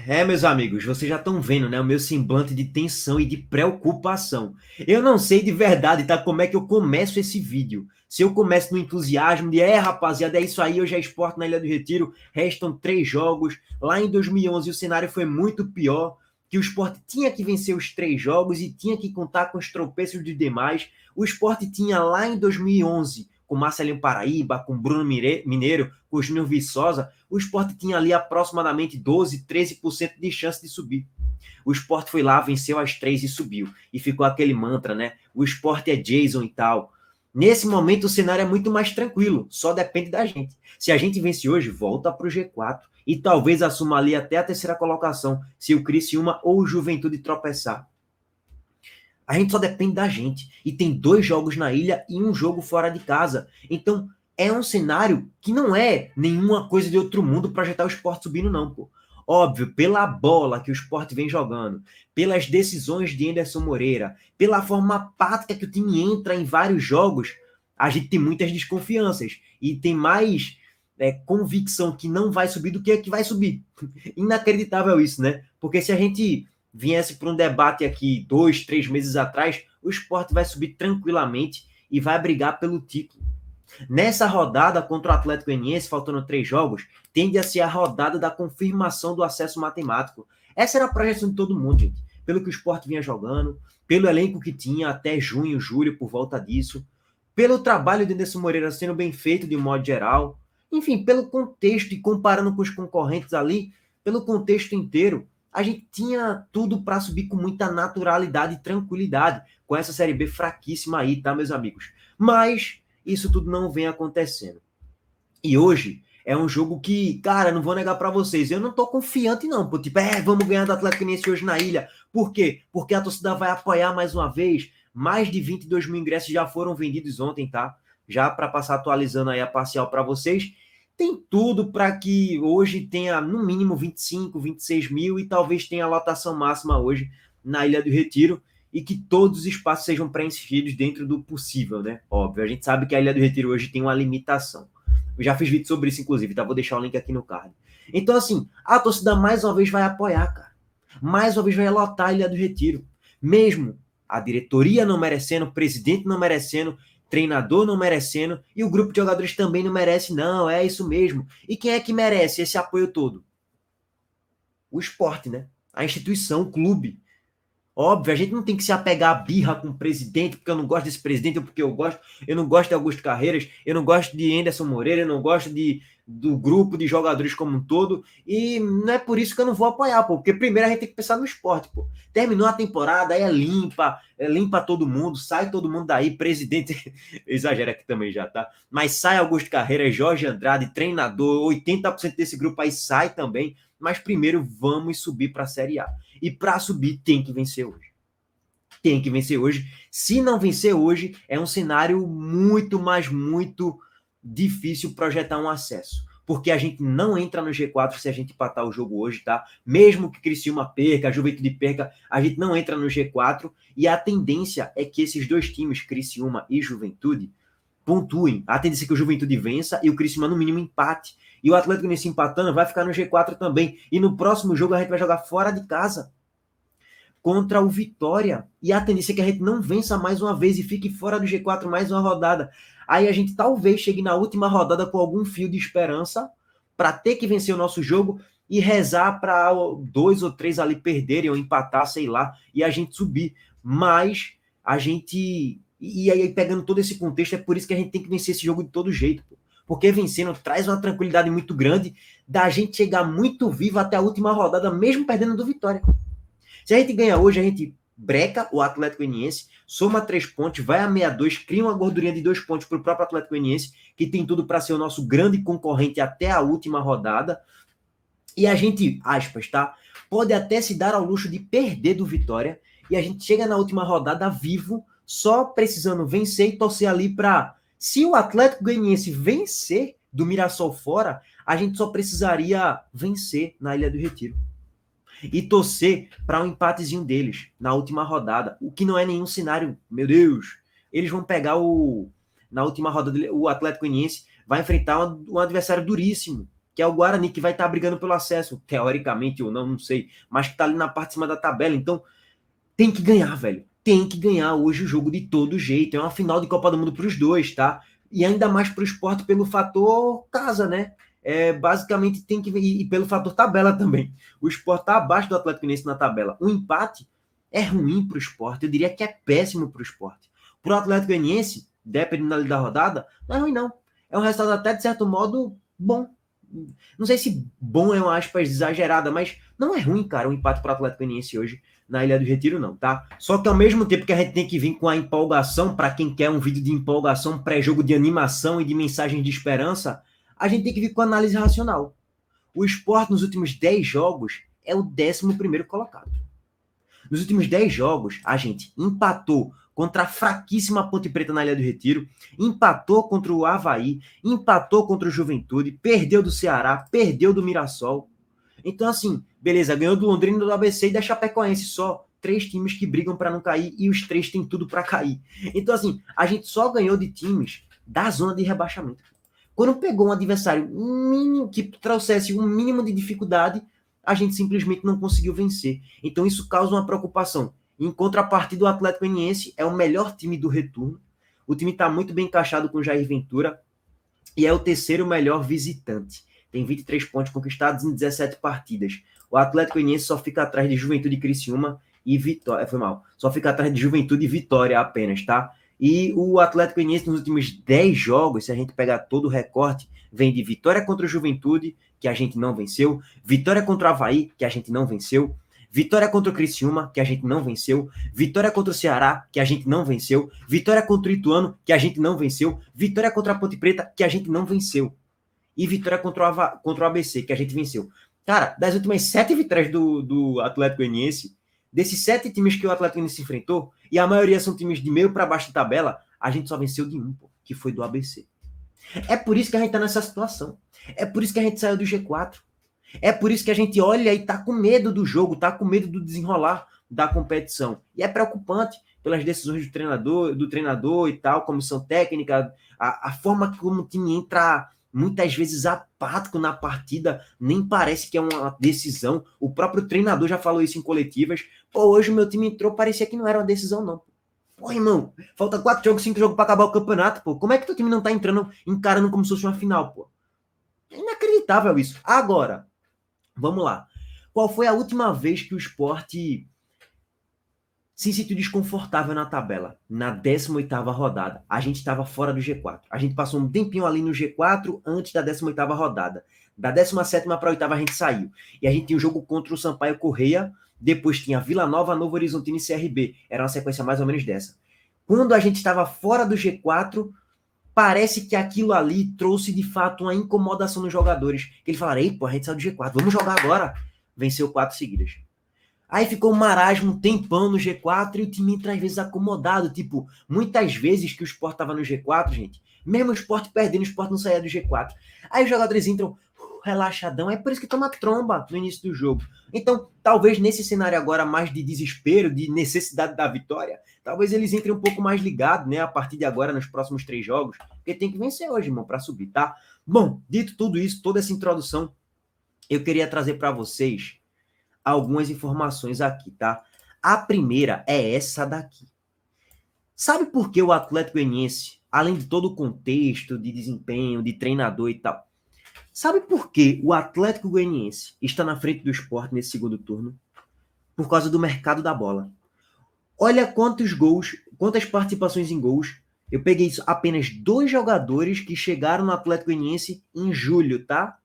Meus amigos, vocês já estão vendo, né, o meu semblante de tensão e de preocupação. Eu não sei de verdade, tá, como é que eu começo esse vídeo. Se eu começo no entusiasmo de, rapaziada, é isso aí, hoje é Sport na Ilha do Retiro, restam 3 jogos. Lá em 2011 o cenário foi muito pior, que o Sport tinha que vencer os 3 jogos e tinha que contar com os tropeços dos demais. O Sport tinha lá em 2011, com Marcelinho Paraíba, com Bruno Mineiro, com o Júnior Viçosa, o Sport tinha ali aproximadamente 12, 13% de chance de subir. O Sport foi lá, venceu as 3 e subiu. E ficou aquele mantra, né? O Sport é Jason e tal. Nesse momento o cenário é muito mais tranquilo, só depende da gente. Se a gente vence hoje, volta para o G4 e talvez assuma ali até a terceira colocação, se o Criciúma ou o Juventude tropeçar. A gente só depende da gente. E tem 2 jogos na ilha e um jogo fora de casa. Então, é um cenário que não é nenhuma coisa de outro mundo projetar o Sport subindo, não, pô. Óbvio, pela bola que o Sport vem jogando, pelas decisões de Anderson Moreira, pela forma apática que o time entra em vários jogos, a gente tem muitas desconfianças. E tem mais convicção que não vai subir do que vai subir. Inacreditável isso, né? Porque se a gente viesse para um debate aqui 2, 3 meses atrás, o Sport vai subir tranquilamente e vai brigar pelo título. Nessa rodada contra o Atlético Goianiense, faltando 3 jogos, tende a ser a rodada da confirmação do acesso matemático. Essa era a projeção de todo mundo, gente. Pelo que o Sport vinha jogando, pelo elenco que tinha até junho, julho, por volta disso, pelo trabalho de Anderson Moreira sendo bem feito de um modo geral, enfim, pelo contexto e comparando com os concorrentes ali, pelo contexto inteiro, a gente tinha tudo para subir com muita naturalidade e tranquilidade, com essa Série B fraquíssima aí, tá, meus amigos? Mas isso tudo não vem acontecendo. E hoje é um jogo que, cara, não vou negar para vocês, eu não tô confiante não, pô, tipo, vamos ganhar do Atlético Goianiense hoje na ilha. Por quê? Porque a torcida vai apoiar mais uma vez. Mais de 22 mil ingressos já foram vendidos ontem, tá? Já para passar atualizando aí a parcial para vocês. Tem tudo para que hoje tenha no mínimo 25, 26 mil e talvez tenha a lotação máxima hoje na Ilha do Retiro e que todos os espaços sejam preenchidos dentro do possível, né? Óbvio, a gente sabe que a Ilha do Retiro hoje tem uma limitação. Eu já fiz vídeo sobre isso, inclusive, tá? Vou deixar o link aqui no card. Então, assim, a torcida mais uma vez vai apoiar, cara. Mais uma vez vai lotar a Ilha do Retiro. Mesmo a diretoria não merecendo, o presidente não merecendo, treinador não merecendo e o grupo de jogadores também não merece, não, é isso mesmo. E quem é que merece esse apoio todo? O esporte, né? A instituição, o clube. Óbvio, a gente não tem que se apegar à birra com o presidente, porque eu não gosto desse presidente, ou porque eu não gosto de Augusto Carreiras, eu não gosto de Anderson Moreira, eu não gosto do grupo de jogadores como um todo, e não é por isso que eu não vou apoiar, pô, porque primeiro a gente tem que pensar no esporte, pô. Terminou a temporada, aí limpa todo mundo, sai todo mundo daí, presidente, exagera aqui também já, tá? Mas sai Augusto Carreiras, Jorge Andrade, treinador, 80% desse grupo aí sai também, mas primeiro vamos subir para a Série A. E para subir tem que vencer hoje. Tem que vencer hoje. Se não vencer hoje, é um cenário muito, mas muito difícil projetar um acesso. Porque a gente não entra no G4 se a gente empatar o jogo hoje, tá? Mesmo que Criciúma perca, a Juventude perca, a gente não entra no G4. E a tendência é que esses dois times, Criciúma e Juventude, pontuem. A tendência é que o Juventude vença e o Criciúma, no mínimo, empate. E o Atlético nesse empatando vai ficar no G4 também. E no próximo jogo a gente vai jogar fora de casa contra o Vitória. E a tendência é que a gente não vença mais uma vez e fique fora do G4 mais uma rodada. Aí a gente talvez chegue na última rodada com algum fio de esperança para ter que vencer o nosso jogo e rezar para 2 ou 3 ali perderem ou empatar, sei lá, e a gente subir. Mas a gente... E aí, pegando todo esse contexto, é por isso que a gente tem que vencer esse jogo de todo jeito, pô. Porque vencendo traz uma tranquilidade muito grande da gente chegar muito vivo até a última rodada, mesmo perdendo do Vitória. Se a gente ganha hoje, a gente breca o Atlético Goianiense, soma 3 pontos, vai a 62, cria uma gordurinha de 2 pontos para o próprio Atlético Goianiense, que tem tudo para ser o nosso grande concorrente até a última rodada. E a gente, aspas, tá? Pode até se dar ao luxo de perder do Vitória, e a gente chega na última rodada vivo, só precisando vencer e torcer ali para... Se o Atlético Goianiense vencer do Mirassol fora, a gente só precisaria vencer na Ilha do Retiro e torcer para um empatezinho deles na última rodada, o que não é nenhum cenário, meu Deus. Eles vão pegar na última rodada, o Atlético Goianiense vai enfrentar um adversário duríssimo, que é o Guarani, que vai estar brigando pelo acesso, teoricamente ou não, não sei, mas que está ali na parte de cima da tabela. Então, tem que ganhar, velho. Tem que ganhar hoje o jogo de todo jeito. É uma final de Copa do Mundo para os dois, tá? E ainda mais para o Sport pelo fator casa, né? Basicamente tem que e pelo fator tabela também. O Sport está abaixo do Atlético Mineiro na tabela. Um empate é ruim para o Sport. Eu diria que é péssimo para o Sport. Para o Atlético Goianiense, dependendo da rodada, não é ruim, não. É um resultado até, de certo modo, bom. Não sei se bom é uma aspas exagerada, mas não é ruim, cara, o empate para o Atlético Goianiense hoje na Ilha do Retiro, não, tá? Só que ao mesmo tempo que a gente tem que vir com a empolgação, para quem quer um vídeo de empolgação, pré-jogo de animação e de mensagem de esperança, a gente tem que vir com análise racional. O Sport, nos últimos 10 jogos, é o 11º colocado. Nos últimos 10 jogos, a gente empatou contra a fraquíssima Ponte Preta na Ilha do Retiro, empatou contra o Avaí, empatou contra o Juventude, perdeu do Ceará, perdeu do Mirassol. Então, assim, beleza, ganhou do Londrina, do ABC e da Chapecoense só. 3 times que brigam para não cair e os 3 têm tudo para cair. Então, assim, a gente só ganhou de times da zona de rebaixamento. Quando pegou um adversário mínimo, que trouxesse um mínimo de dificuldade, a gente simplesmente não conseguiu vencer. Então, isso causa uma preocupação. Em contrapartida, o Atlético Goianiense é o melhor time do retorno. O time está muito bem encaixado com o Jair Ventura e é o 3º melhor visitante. Tem 23 pontos conquistados em 17 partidas. O Atlético Goianiense só fica atrás de Juventude e Criciúma e Vitória. Foi mal. Só fica atrás de Juventude e Vitória apenas, tá? E o Atlético Goianiense nos últimos 10 jogos, se a gente pegar todo o recorte, vem de vitória contra o Juventude, que a gente não venceu, vitória contra o Avaí, que a gente não venceu, vitória contra o Criciúma, que a gente não venceu, vitória contra o Ceará, que a gente não venceu, vitória contra o Ituano, que a gente não venceu, vitória contra a Ponte Preta, que a gente não venceu, e vitória contra o ABC, que a gente venceu. Cara, das últimas 7 vitórias do Atlético Goianiense, desses 7 times que o Atlético Goianiense se enfrentou, e a maioria são times de meio para baixo de tabela, a gente só venceu de um, pô, que foi do ABC. É por isso que a gente tá nessa situação. É por isso que a gente saiu do G4. É por isso que a gente olha e tá com medo do jogo, tá com medo do desenrolar da competição. E é preocupante pelas decisões do treinador e tal, comissão técnica, a forma como o time entra muitas vezes apático na partida, nem parece que é uma decisão. O próprio treinador já falou isso em coletivas. Pô, hoje o meu time entrou, parecia que não era uma decisão, não. Pô, irmão, falta 4 jogos, 5 jogos para acabar o campeonato, pô. Como é que teu time não tá encarando como se fosse uma final, pô? É inacreditável isso. Agora, vamos lá. Qual foi a última vez que o Sport se sentiu desconfortável na tabela? Na 18ª rodada. A gente estava fora do G4. A gente passou um tempinho ali no G4 antes da 18ª rodada. Da 17ª para a 8ª a gente saiu. E a gente tinha o jogo contra o Sampaio Correia, depois tinha Vila Nova, Novo Horizontino e CRB. Era uma sequência mais ou menos dessa. Quando a gente estava fora do G4, parece que aquilo ali trouxe de fato uma incomodação nos jogadores. Que eles falaram, ei, pô, a gente saiu do G4, vamos jogar agora. Venceu 4 seguidas. Aí ficou um marasmo, um tempão no G4 e o time entra às vezes acomodado. Tipo, muitas vezes que o Sport tava no G4, gente, mesmo o Sport perdendo, o Sport não saía do G4. Aí os jogadores entram relaxadão, é por isso que toma tromba no início do jogo. Então, talvez nesse cenário agora mais de desespero, de necessidade da vitória, talvez eles entrem um pouco mais ligados, né, a partir de agora, nos próximos 3 jogos, porque tem que vencer hoje, irmão, para subir, tá? Bom, dito tudo isso, toda essa introdução, eu queria trazer para vocês algumas informações aqui, tá? A primeira é essa daqui. Sabe por que o Atlético Goianiense, além de todo o contexto de desempenho, de treinador e tal, sabe por que o Atlético Goianiense está na frente do Sport nesse segundo turno? Por causa do mercado da bola. Olha quantos gols, quantas participações em gols. Eu peguei isso, apenas 2 jogadores que chegaram no Atlético Goianiense em julho, tá?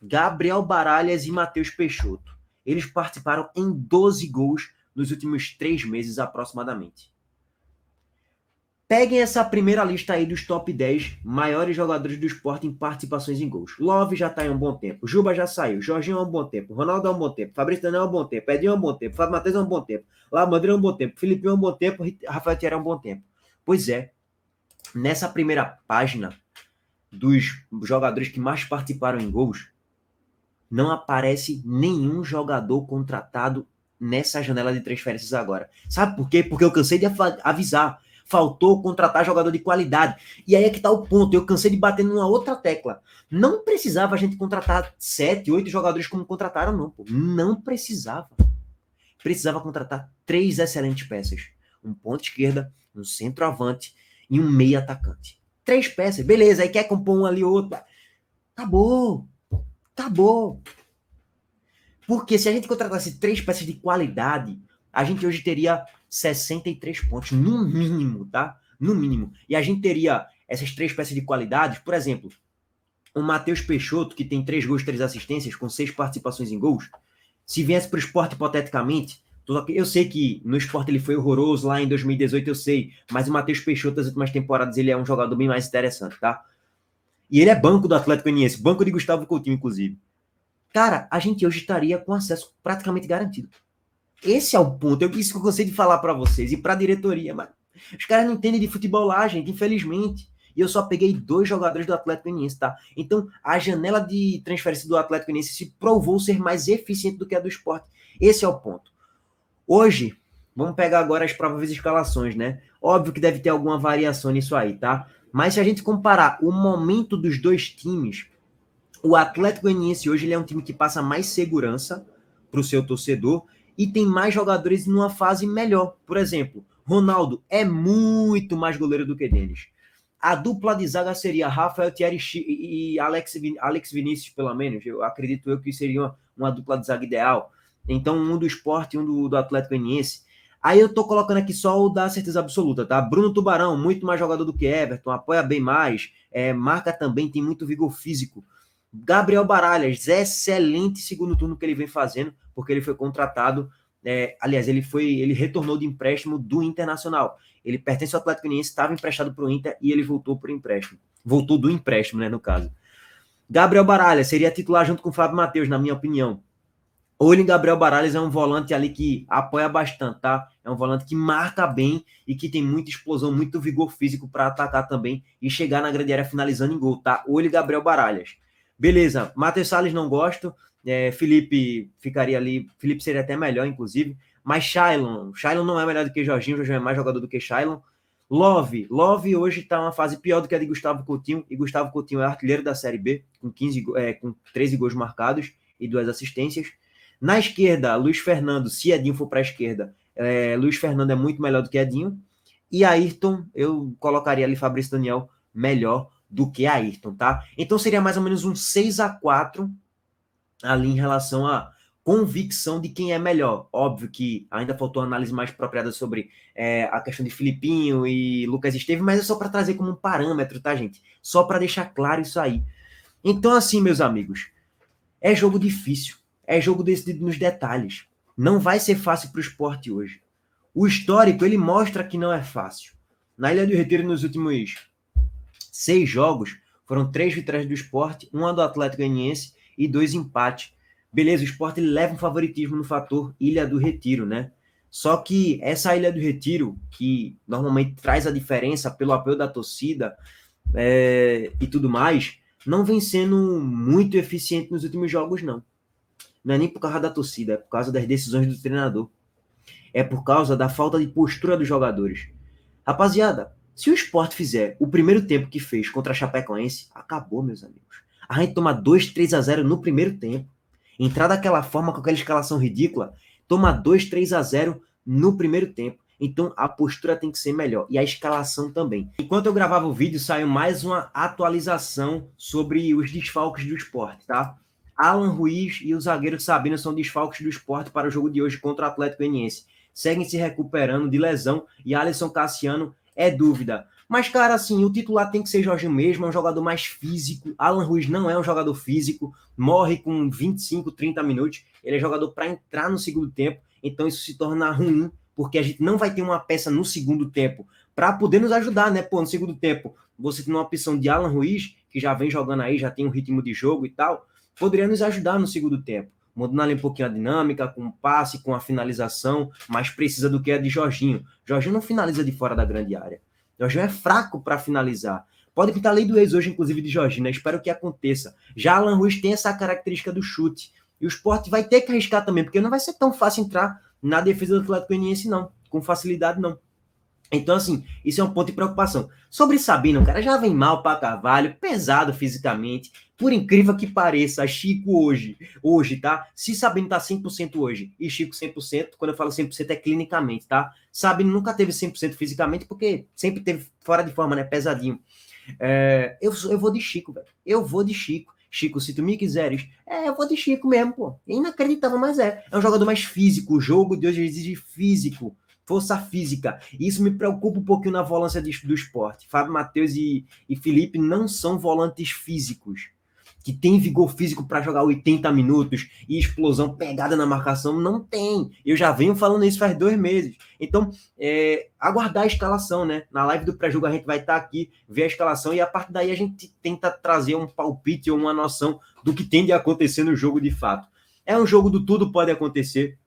Gabriel Baralhas e Matheus Peixoto. Eles participaram em 12 gols nos últimos 3 meses aproximadamente. Peguem essa primeira lista aí dos top 10 maiores jogadores do Sport em participações em gols. Love já está em um bom tempo, Juba já saiu, Jorginho é um bom tempo, Ronaldo é um bom tempo, Fabrício Daniel é um bom tempo, Edinho é um bom tempo, Fábio Matheus é um bom tempo, Lamandre é um bom tempo, Felipe é um bom tempo, Rafael Thierry é um bom tempo. Pois é, nessa primeira página dos jogadores que mais participaram em gols, não aparece nenhum jogador contratado nessa janela de transferências agora. Sabe por quê? Porque eu cansei de avisar. faltou contratar jogador de qualidade. E aí é que tá o ponto, eu cansei de bater numa outra tecla. Não precisava a gente contratar 7, 8 jogadores como contrataram, não, pô. Não precisava. Precisava contratar 3 excelentes peças. Um ponta esquerda, um centroavante e um meia atacante. 3 peças, beleza, aí quer compor um ali outro. Acabou. Porque se a gente contratasse 3 peças de qualidade, a gente hoje teria 63 pontos, no mínimo, tá? No mínimo. E a gente teria essas 3 peças de qualidade, por exemplo, o Matheus Peixoto, que tem 3 gols, 3 assistências, com 6 participações em gols. Se viesse para o Sport hipoteticamente, eu sei que no Sport ele foi horroroso lá em 2018, eu sei, mas o Matheus Peixoto, nas últimas temporadas, ele é um jogador bem mais interessante, tá? E ele é banco do Atlético Goianiense, banco de Gustavo Coutinho, inclusive. Cara, a gente hoje estaria com acesso praticamente garantido. Esse é o ponto. Isso que eu gostei de falar para vocês e para a diretoria. Mas os caras não entendem de futebol lá, gente, infelizmente. E eu só peguei 2 jogadores do Atlético Goianiense, tá? Então, a janela de transferência do Atlético Goianiense se provou ser mais eficiente do que a do Sport. Esse é o ponto. Hoje, vamos pegar agora as prováveis escalações, né? Óbvio que deve ter alguma variação nisso aí, tá? Mas se a gente comparar o momento dos 2 times, o Atlético Goianiense hoje ele é um time que passa mais segurança para o seu torcedor e tem mais jogadores numa fase melhor. Por exemplo, Ronaldo é muito mais goleiro do que Denis. A dupla de zaga seria Rafael Thierry e Alex Vinícius, pelo menos. Eu acredito que seria uma dupla de zaga ideal. Então, um do Sport e um do Atlético Goianiense. Aí eu tô colocando aqui só o da certeza absoluta, tá? Bruno Tubarão, muito mais jogador do que Everton, apoia bem mais, marca também, tem muito vigor físico. Gabriel Baralhas, excelente segundo turno que ele vem fazendo, porque ele foi contratado, aliás, ele retornou de empréstimo do Internacional. Ele pertence ao Atlético Goianiense, estava emprestado para o Inter e ele voltou para o empréstimo. Voltou do empréstimo, né, no caso. Gabriel Baralhas seria titular junto com o Fábio Matheus, na minha opinião. Olho em Gabriel Baralhas, é um volante ali que apoia bastante, tá? É um volante que marca bem e que tem muita explosão, muito vigor físico para atacar também e chegar na grande área finalizando em gol, tá? Olho em Gabriel Baralhas. Beleza, Matheus Salles não gosto, Felipe ficaria ali, Felipe seria até melhor, inclusive, mas Shailon não é melhor do que Jorginho é mais jogador do que Shailon. Love hoje está uma fase pior do que a de Gustavo Coutinho, e Gustavo Coutinho é artilheiro da Série B, com 13 gols marcados e 2 assistências. Na esquerda, Luiz Fernando, se Edinho for para a esquerda, Luiz Fernando é muito melhor do que Edinho, e Ayrton, eu colocaria ali Fabrício Daniel melhor do que Ayrton, tá? Então seria mais ou menos um 6-4 ali em relação à convicção de quem é melhor. Óbvio que ainda faltou análise mais apropriada sobre a questão de Filipinho e Lucas Esteves, mas é só para trazer como um parâmetro, tá, gente? Só para deixar claro isso aí. Então, assim, meus amigos, é jogo difícil. É jogo decidido nos detalhes. Não vai ser fácil para o Sport hoje. O histórico, ele mostra que não é fácil. Na Ilha do Retiro, nos últimos 6 jogos, foram 3 vitórias do Sport, 1 do Atlético Goianiense e 2 empates. Beleza, o Sport ele leva um favoritismo no fator Ilha do Retiro, né? Só que essa Ilha do Retiro, que normalmente traz a diferença pelo apoio da torcida e tudo mais, não vem sendo muito eficiente nos últimos jogos, não. Não é nem por causa da torcida, é por causa das decisões do treinador. É por causa da falta de postura dos jogadores. Rapaziada, se o Sport fizer o primeiro tempo que fez contra a Chapecoense, acabou, meus amigos. A gente toma 2-3-0 no primeiro tempo. Entrar daquela forma, com aquela escalação ridícula, toma 2-3-0 no primeiro tempo. Então a postura tem que ser melhor. E a escalação também. Enquanto eu gravava o vídeo, saiu mais uma atualização sobre os desfalques do Sport, tá? Alan Ruiz e o zagueiro Sabino são desfalques do Sport para o jogo de hoje contra o Atlético Goianiense. Seguem se recuperando de lesão e Alisson Cassiano é dúvida. Mas, cara, assim, o titular tem que ser Jorginho mesmo, é um jogador mais físico. Alan Ruiz não é um jogador físico, morre com 25, 30 minutos. Ele é jogador para entrar no segundo tempo, então isso se torna ruim, porque a gente não vai ter uma peça no segundo tempo para poder nos ajudar, né? Pô, no segundo tempo, você tem uma opção de Alan Ruiz, que já vem jogando aí, já tem um ritmo de jogo e tal, poderia nos ajudar no segundo tempo, mudando ali um pouquinho a dinâmica, com o passe, com a finalização, mais precisa do que a de Jorginho. Jorginho não finaliza de fora da grande área. Jorginho é fraco para finalizar. Pode pintar a lei do ex hoje, inclusive, de Jorginho, né? Espero que aconteça. Já Alan Ruiz tem essa característica do chute. E o Sport vai ter que arriscar também, porque não vai ser tão fácil entrar na defesa do Atlético Goianiense, não. Com facilidade, não. Então, assim, isso é um ponto de preocupação. Sobre Sabino, o cara já vem mal para Carvalho, pesado fisicamente, por incrível que pareça, Chico hoje, tá? Se Sabino tá 100% hoje e Chico 100%, quando eu falo 100% é clinicamente, tá? Sabino nunca teve 100% fisicamente, porque sempre teve fora de forma, né? Pesadinho. Eu vou de Chico, velho. Eu vou de Chico. Chico, se tu me quiseres, eu vou de Chico mesmo, pô. Inacreditável, mas é. É um jogador mais físico. O jogo de hoje exige físico, força física. E isso me preocupa um pouquinho na volância do esporte. Fábio Matheus e Felipe não são volantes físicos que tem vigor físico para jogar 80 minutos e explosão pegada na marcação, não tem. Eu já venho falando isso faz 2 meses. Então, aguardar a escalação, né? Na live do pré-jogo a gente vai estar aqui, ver a escalação e a partir daí a gente tenta trazer um palpite ou uma noção do que tende a acontecer no jogo de fato. É um jogo do tudo pode acontecer.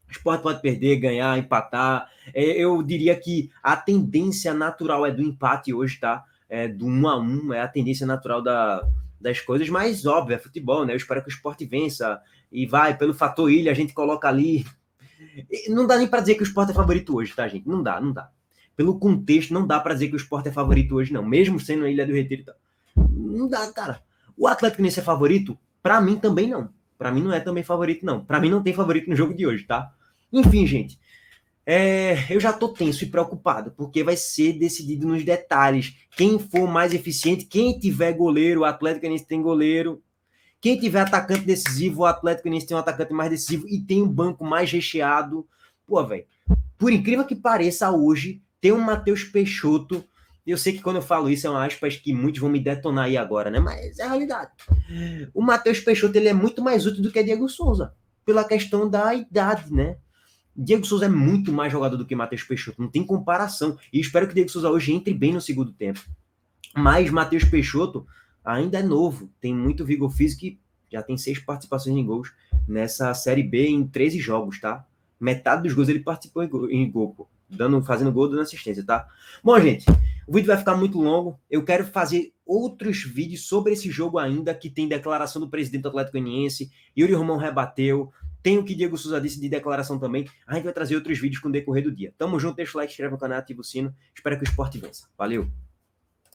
O Sport pode perder, ganhar, empatar. Eu diria que a tendência natural é do empate hoje, tá? Do 1-1, é a tendência natural das coisas, mas óbvio, é futebol, né? Eu espero que o Sport vença e vai, pelo fator ilha, a gente coloca ali. Não dá nem para dizer que o Sport é favorito hoje, tá, gente? Não dá, não dá. Pelo contexto, não dá para dizer que o Sport é favorito hoje, não. Mesmo sendo a Ilha do Retiro e tal. Não dá, cara. O Atlético Mineiro é favorito? Para mim também não. Para mim não é também favorito, não. Para mim não tem favorito no jogo de hoje, tá? Enfim, gente. Eu já tô tenso e preocupado, porque vai ser decidido nos detalhes. Quem for mais eficiente, quem tiver goleiro, o Atlético Mineiro tem goleiro. Quem tiver atacante decisivo, o Atlético Mineiro tem um atacante mais decisivo e tem um banco mais recheado. Pô, velho, por incrível que pareça, hoje tem um Matheus Peixoto. Eu sei que quando eu falo isso é uma aspas que muitos vão me detonar aí agora, né? Mas é a realidade. O Matheus Peixoto ele é muito mais útil do que Diego Souza, pela questão da idade, né? Diego Souza é muito mais jogador do que Matheus Peixoto, não tem comparação. E espero que o Diego Souza hoje entre bem no segundo tempo. Mas Matheus Peixoto ainda é novo, tem muito vigor físico e já tem 6 participações em gols nessa Série B em 13 jogos, tá? Metade dos gols ele participou em gol, pô. Fazendo gol, dando assistência, tá? Bom, gente, o vídeo vai ficar muito longo. Eu quero fazer outros vídeos sobre esse jogo ainda, que tem declaração do presidente do Atlético Goianiense, Yuri Romão rebateu, tem o que Diego Souza disse de declaração também. A gente vai trazer outros vídeos com o decorrer do dia. Tamo junto, deixa o like, inscreve no canal, ativa o sino. Espero que o esporte vença. Valeu!